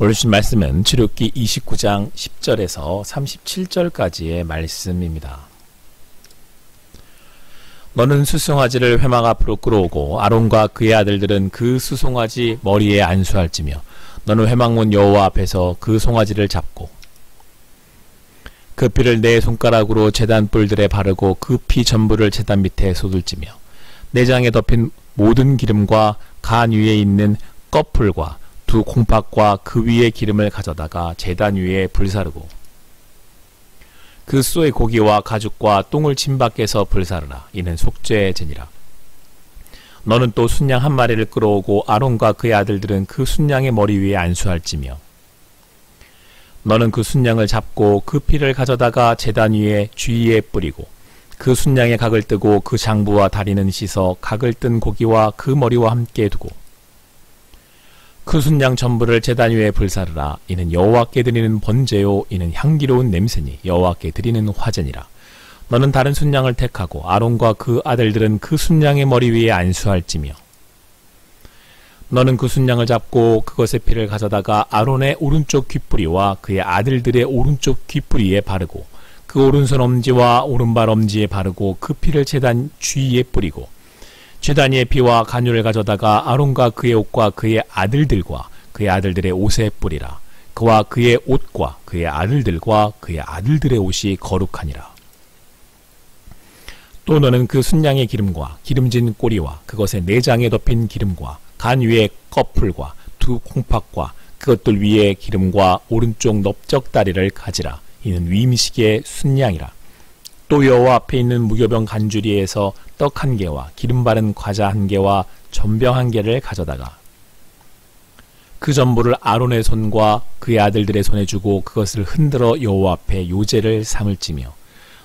오늘 주신 말씀은 출애굽기 29장 10절에서 37절까지의 말씀입니다. 너는 수송아지를 회막 앞으로 끌어오고 아론과 그의 아들들은 그 수송아지 머리에 안수할지며 너는 회막문 여호와 앞에서 그 송아지를 잡고 그 피를 내 손가락으로 제단 뿔들에 바르고 그 피 전부를 제단 밑에 쏟을지며 내장에 덮인 모든 기름과 간 위에 있는 꺼풀과 두 콩팥과 그 위에 기름을 가져다가 제단 위에 불사르고 그 소의 고기와 가죽과 똥을 진 밖에서 불사르라. 이는 속죄제니라. 너는 또 순양 한 마리를 끌어오고 아론과 그의 아들들은 그 순양의 머리 위에 안수할지며 너는 그 순양을 잡고 그 피를 가져다가 제단 위에 주위에 뿌리고 그 순양의 각을 뜨고 그 장부와 다리는 씻어 각을 뜬 고기와 그 머리와 함께 두고 그 순양 전부를 제단 위에 불사르라. 이는 여호와께 드리는 번제요 이는 향기로운 냄새니 여호와께 드리는 화제니라. 너는 다른 순양을 택하고 아론과 그 아들들은 그 순양의 머리 위에 안수할지며 너는 그 순양을 잡고 그것의 피를 가져다가 아론의 오른쪽 귓뿌리와 그의 아들들의 오른쪽 귓뿌리에 바르고 그 오른손 엄지와 오른발 엄지에 바르고 그 피를 제단 주위에 뿌리고 제단 위의 피와 간유를 가져다가 아론과 그의 옷과 그의 아들들과 그의 아들들의 옷에 뿌리라. 그와 그의 옷과 그의 아들들과 그의 아들들의 옷이 거룩하니라. 또 너는 그 순양의 기름과 기름진 꼬리와 그것의 내장에 덮인 기름과 간 위에 꺼풀과 두 콩팥과 그것들 위에 기름과 오른쪽 넓적다리를 가지라. 이는 위임식의 순양이라. 또 여호와 앞에 있는 무교병 간주리에서 떡 1개와 기름 바른 과자 1개와 전병 1개를 가져다가 그 전부를 아론의 손과 그의 아들들의 손에 주고 그것을 흔들어 여호와 앞에 요제를 삼을지며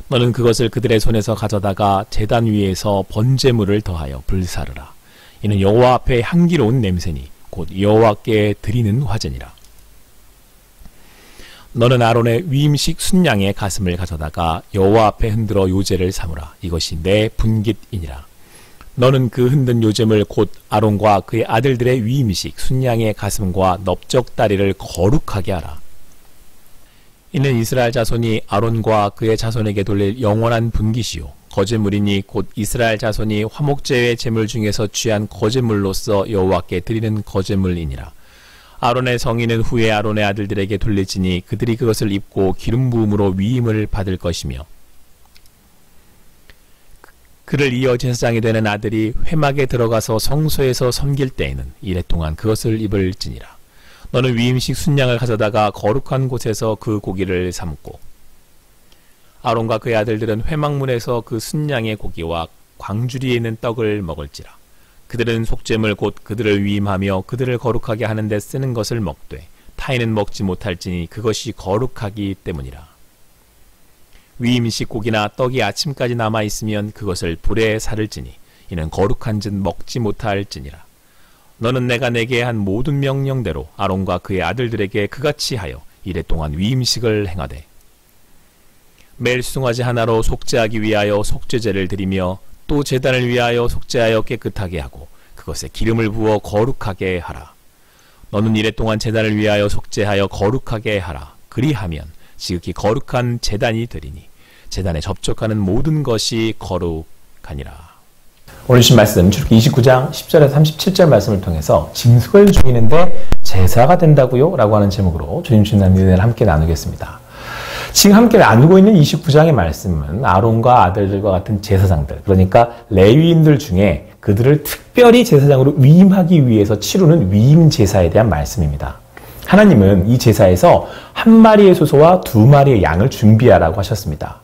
너는 그것을 그들의 손에서 가져다가 제단 위에서 번제물을 더하여 불사르라. 이는 여호와 앞에 향기로운 냄새니 곧 여호와께 드리는 화제니라. 너는 아론의 위임식 순양의 가슴을 가져다가 여호와 앞에 흔들어 요제를 삼으라. 이것이 내 분깃이니라. 너는 그 흔든 요제물 곧 아론과 그의 아들들의 위임식 순양의 가슴과 넓적다리를 거룩하게 하라. 이는 이스라엘 자손이 아론과 그의 자손에게 돌릴 영원한 분깃이요 거제물이니 곧 이스라엘 자손이 화목제의 제물 중에서 취한 거제물로서 여호와께 드리는 거제물이니라. 아론의 성인은 후에 아론의 아들들에게 돌릴지니 그들이 그것을 입고 기름 부음으로 위임을 받을 것이며 그를 이어 제사장이 되는 아들이 회막에 들어가서 성소에서 섬길 때에는 이래 동안 그것을 입을지니라. 너는 위임식 순양을 가져다가 거룩한 곳에서 그 고기를 삶고 아론과 그의 아들들은 회막문에서 그 순양의 고기와 광주리에 있는 떡을 먹을지라. 그들은 속죄물 곧 그들을 위임하며 그들을 거룩하게 하는 데 쓰는 것을 먹되 타인은 먹지 못할지니 그것이 거룩하기 때문이라. 위임식 고기나 떡이 아침까지 남아있으면 그것을 불에 사를지니 이는 거룩한 즉 먹지 못할지니라. 너는 내가 내게 한 모든 명령대로 아론과 그의 아들들에게 그같이 하여 이래 동안 위임식을 행하되 매일 수송아지 하나로 속죄하기 위하여 속죄제를 드리며 또 제단을 위하여 속죄하여 깨끗하게 하고 그것에 기름을 부어 거룩하게 하라. 너는 이래 동안 제단을 위하여 속죄하여 거룩하게 하라. 그리하면 지극히 거룩한 제단이 되리니 제단에 접촉하는 모든 것이 거룩하니라. 오늘 주신 말씀 출애굽기 29장 10절에서 37절 말씀을 통해서 징석을 죽이는데 제사가 된다고요? 라고 하는 제목으로 주님 주신 은혜를 함께 나누겠습니다. 지금 함께 나누고 있는 29장의 말씀은 아론과 아들들과 같은 제사장들, 그러니까 레위인들 중에 그들을 특별히 제사장으로 위임하기 위해서 치르는 위임 제사에 대한 말씀입니다. 하나님은 이 제사에서 1마리의 수소와 2마리의 양을 준비하라고 하셨습니다.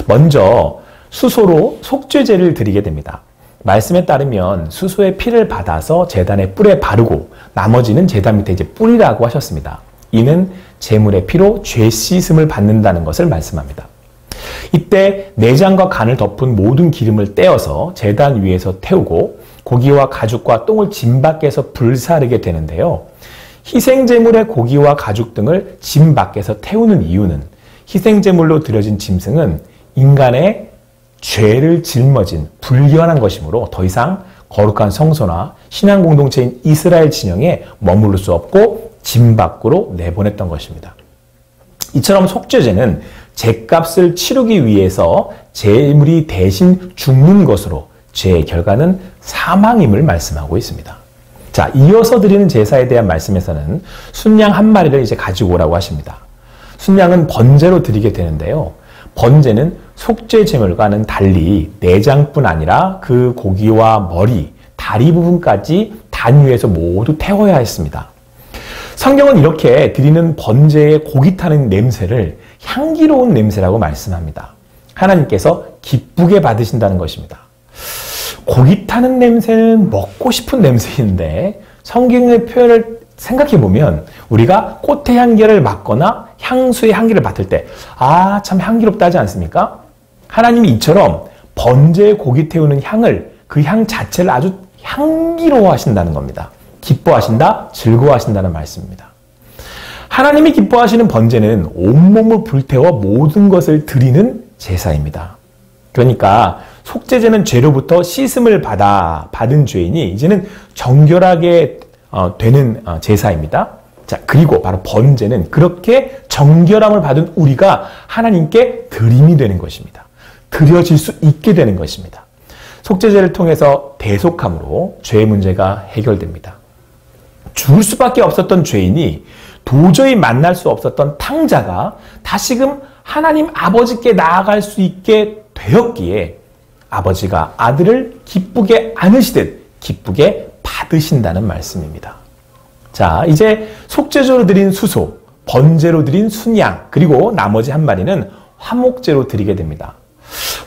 먼저 수소로 속죄제를 드리게 됩니다. 말씀에 따르면 수소의 피를 받아서 제단의 뿔에 바르고 나머지는 제단 밑에 이제 뿌리라고 하셨습니다. 이는 제물의 피로 죄 씻음을 받는다는 것을 말씀합니다. 이때 내장과 간을 덮은 모든 기름을 떼어서 제단 위에서 태우고 고기와 가죽과 똥을 진 밖에서 불사르게 되는데요. 희생제물의 고기와 가죽 등을 진 밖에서 태우는 이유는 희생제물로 드려진 짐승은 인간의 죄를 짊어진 불결한 것이므로 더 이상 거룩한 성소나 신앙 공동체인 이스라엘 진영에 머무를 수 없고 진 밖으로 내보냈던 것입니다. 이처럼 속죄제는 죄값을 치르기 위해서 제물이 대신 죽는 것으로 죄의 결과는 사망임을 말씀하고 있습니다. 자, 이어서 드리는 제사에 대한 말씀에서는 순양 한 마리를 이제 가지고 오라고 하십니다. 순양은 번제로 드리게 되는데요. 번제는 속죄 제물과는 달리 내장뿐 아니라 그 고기와 머리, 다리 부분까지 단 위에서 모두 태워야 했습니다. 성경은 이렇게 드리는 번제의 고기 타는 냄새를 향기로운 냄새라고 말씀합니다. 하나님께서 기쁘게 받으신다는 것입니다. 고기 타는 냄새는 먹고 싶은 냄새인데 성경의 표현을 생각해 보면 우리가 꽃의 향기를 맡거나 향수의 향기를 맡을 때 참 향기롭다 하지 않습니까? 하나님이 이처럼 번제의 고기 태우는 향을 그 향 자체를 아주 향기로워 하신다는 겁니다. 기뻐하신다, 즐거워하신다는 말씀입니다. 하나님이 기뻐하시는 번제는 온몸을 불태워 모든 것을 드리는 제사입니다. 그러니까 속죄제는 죄로부터 씻음을 받은 죄인이 이제는 정결하게 되는 제사입니다. 자, 그리고 바로 번제는 그렇게 정결함을 받은 우리가 하나님께 드림이 되는 것입니다. 드려질 수 있게 되는 것입니다. 속죄제를 통해서 대속함으로 죄의 문제가 해결됩니다. 죽을 수밖에 없었던 죄인이 도저히 만날 수 없었던 탕자가 다시금 하나님 아버지께 나아갈 수 있게 되었기에 아버지가 아들을 기쁘게 안으시듯 기쁘게 받으신다는 말씀입니다. 자, 이제 속죄제로 드린 수소, 번제로 드린 순양, 그리고 나머지 한 마리는 화목제로 드리게 됩니다.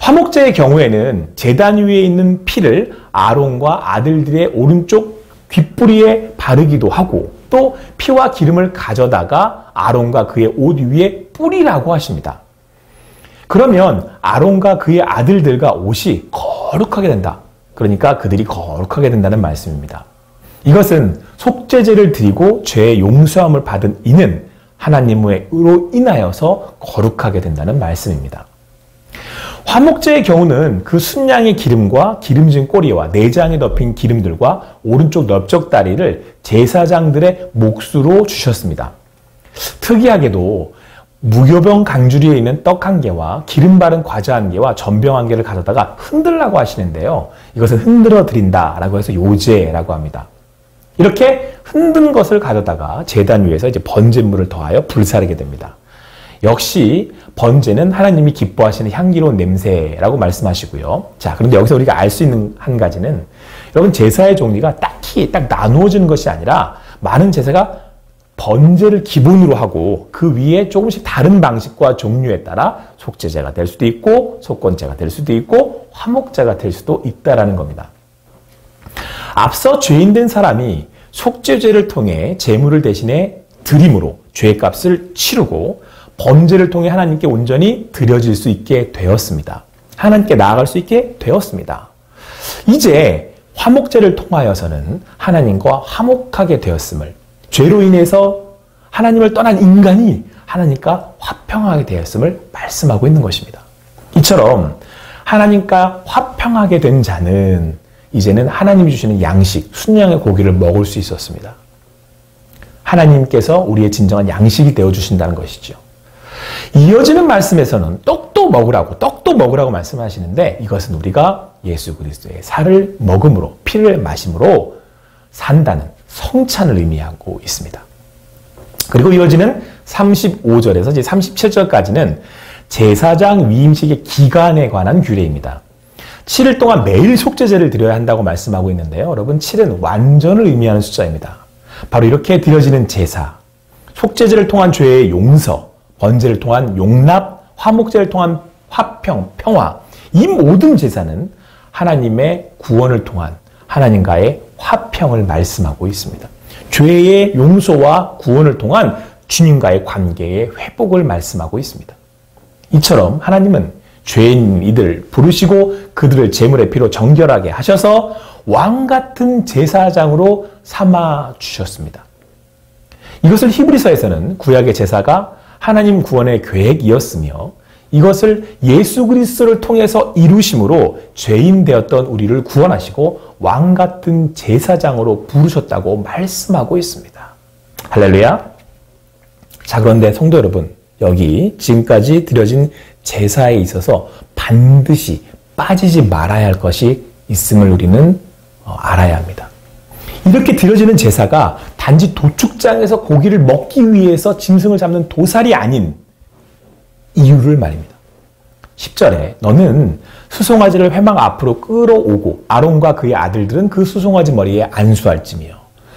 화목제의 경우에는 제단 위에 있는 피를 아론과 아들들의 오른쪽 귓부리에 바르기도 하고 또 피와 기름을 가져다가 아론과 그의 옷 위에 뿌리라고 하십니다. 그러면 아론과 그의 아들들과 옷이 거룩하게 된다. 그러니까 그들이 거룩하게 된다는 말씀입니다. 이것은 속죄제를 드리고 죄의 용서함을 받은 이는 하나님으로 인하여서 거룩하게 된다는 말씀입니다. 화목제의 경우는 그 순양의 기름과 기름진 꼬리와 내장에 덮인 기름들과 오른쪽 넓적 다리를 제사장들의 몫으로 주셨습니다. 특이하게도 무교병 강주리에 있는 떡 한 개와 기름 바른 과자 한 개와 전병 한 개를 가져다가 흔들라고 하시는데요. 이것을 흔들어 드린다라고 해서 요제라고 합니다. 이렇게 흔든 것을 가져다가 제단 위에서 이제 번제물을 더하여 불사르게 됩니다. 역시 번제는 하나님이 기뻐하시는 향기로운 냄새라고 말씀하시고요. 자, 그런데 여기서 우리가 알 수 있는 한 가지는 여러분 제사의 종류가 딱히 딱 나누어지는 것이 아니라 많은 제사가 번제를 기본으로 하고 그 위에 조금씩 다른 방식과 종류에 따라 속죄제가 될 수도 있고 속건제가 될 수도 있고 화목제가 될 수도 있다라는 겁니다. 앞서 죄인된 사람이 속죄제를 통해 제물을 대신에 드림으로 죄값을 치르고 번제를 통해 하나님께 온전히 드려질 수 있게 되었습니다. 하나님께 나아갈 수 있게 되었습니다. 이제 화목제를 통하여서는 하나님과 화목하게 되었음을, 죄로 인해서 하나님을 떠난 인간이 하나님과 화평하게 되었음을 말씀하고 있는 것입니다. 이처럼 하나님과 화평하게 된 자는 이제는 하나님이 주시는 양식, 순양의 고기를 먹을 수 있었습니다. 하나님께서 우리의 진정한 양식이 되어주신다는 것이죠. 이어지는 말씀에서는 떡도 먹으라고 말씀하시는데 이것은 우리가 예수 그리스도의 살을 먹음으로 피를 마심으로 산다는 성찬을 의미하고 있습니다. 그리고 이어지는 35절에서 이제 37절까지는 제사장 위임식의 기간에 관한 규례입니다. 7일 동안 매일 속죄제를 드려야 한다고 말씀하고 있는데요. 여러분 7은 완전을 의미하는 숫자입니다. 바로 이렇게 드려지는 제사, 속죄제를 통한 죄의 용서, 번제를 통한 용납, 화목제를 통한 화평, 평화, 이 모든 제사는 하나님의 구원을 통한 하나님과의 화평을 말씀하고 있습니다. 죄의 용서와 구원을 통한 주님과의 관계의 회복을 말씀하고 있습니다. 이처럼 하나님은 죄인 이들 부르시고 그들을 제물의 피로 정결하게 하셔서 왕같은 제사장으로 삼아 주셨습니다. 이것을 히브리서에서는 구약의 제사가 하나님 구원의 계획이었으며 이것을 예수 그리스도를 통해서 이루심으로 죄인 되었던 우리를 구원하시고 왕같은 제사장으로 부르셨다고 말씀하고 있습니다. 할렐루야. 자, 그런데 성도 여러분, 여기 지금까지 드려진 제사에 있어서 반드시 빠지지 말아야 할 것이 있음을 우리는 알아야 합니다. 이렇게 드려지는 제사가 단지 도축장에서 고기를 먹기 위해서 짐승을 잡는 도살이 아닌 이유를 말입니다. 10절에 너는 수송아지를 회막 앞으로 끌어오고 아론과 그의 아들들은 그 수송아지 머리에 안수할지며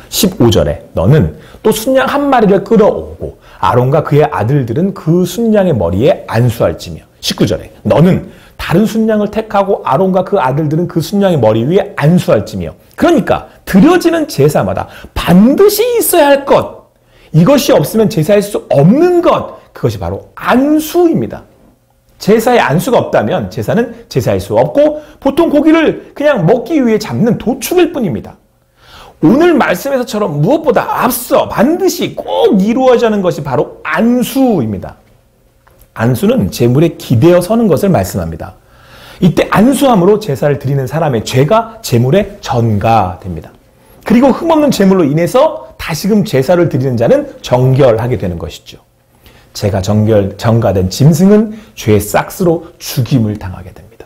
15절에 너는 또 순양 한 마리를 끌어오고 아론과 그의 아들들은 그 순양의 머리에 안수할지며 19절에 너는 다른 순양을 택하고 아론과 그 아들들은 그 순양의 머리 위에 안수할지며 그러니까 드려지는 제사마다 반드시 있어야 할 것, 이것이 없으면 제사할 수 없는 것, 그것이 바로 안수입니다. 제사에 안수가 없다면 제사는 제사할 수 없고 보통 고기를 그냥 먹기 위해 잡는 도축일 뿐입니다. 오늘 말씀에서처럼 무엇보다 앞서 반드시 꼭 이루어져야 하는 것이 바로 안수입니다. 안수는 제물에 기대어 서는 것을 말씀합니다. 이때 안수함으로 제사를 드리는 사람의 죄가 제물에 전가됩니다. 그리고 흠없는 제물로 인해서 다시금 제사를 드리는 자는 정결하게 되는 것이죠. 죄가 전가된 짐승은 죄의 싹스로 죽임을 당하게 됩니다.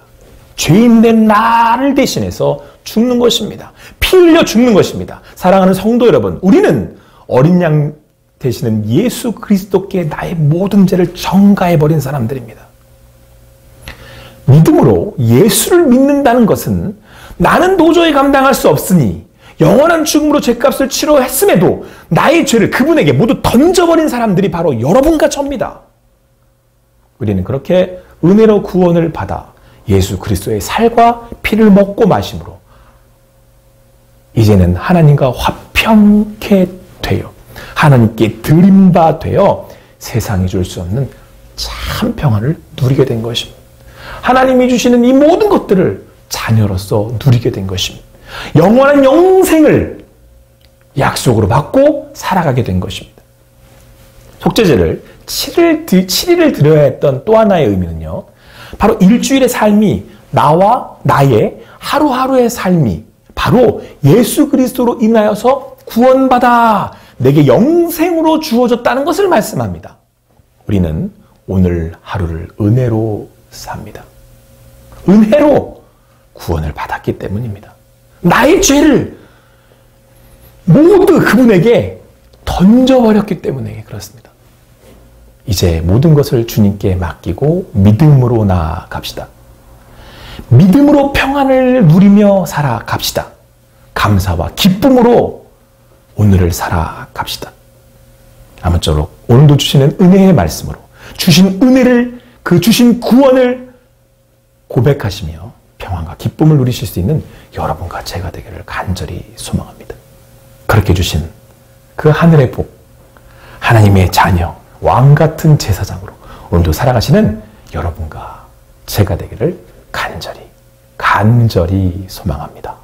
죄인된 나를 대신해서 죽는 것입니다. 피 흘려 죽는 것입니다. 사랑하는 성도 여러분, 우리는 어린 양 되시는 예수 그리스도께 나의 모든 죄를 전가해버린 사람들입니다. 믿음으로 예수를 믿는다는 것은 나는 도저히 감당할 수 없으니 영원한 죽음으로 죄값을 치러했음에도 나의 죄를 그분에게 모두 던져버린 사람들이 바로 여러분과 저입니다. 우리는 그렇게 은혜로 구원을 받아 예수 그리스도의 살과 피를 먹고 마심으로 이제는 하나님과 화평케 되어 하나님께 드린 바 되어 세상이 줄 수 없는 참 평안을 누리게 된 것입니다. 하나님이 주시는 이 모든 것들을 자녀로서 누리게 된 것입니다. 영원한 영생을 약속으로 받고 살아가게 된 것입니다. 속죄제를 7일을 드려야 했던 또 하나의 의미는요. 바로 일주일의 삶이 나와 나의 하루하루의 삶이 바로 예수 그리스도로 인하여서 구원받아 내게 영생으로 주어졌다는 것을 말씀합니다. 우리는 오늘 하루를 은혜로 삽니다. 은혜로 구원을 받았기 때문입니다. 나의 죄를 모두 그분에게 던져버렸기 때문에 그렇습니다. 이제 모든 것을 주님께 맡기고 믿음으로 나아갑시다. 믿음으로 평안을 누리며 살아갑시다. 감사와 기쁨으로 오늘을 살아갑시다. 아무쪼록 오늘도 주시는 은혜의 말씀으로 주신 은혜를 그 주신 구원을 고백하시며 평안과 기쁨을 누리실 수 있는 여러분과 제가 되기를 간절히 소망합니다. 그렇게 주신 그 하늘의 복, 하나님의 자녀, 왕같은 제사장으로 오늘도 살아가시는 여러분과 제가 되기를 간절히 소망합니다.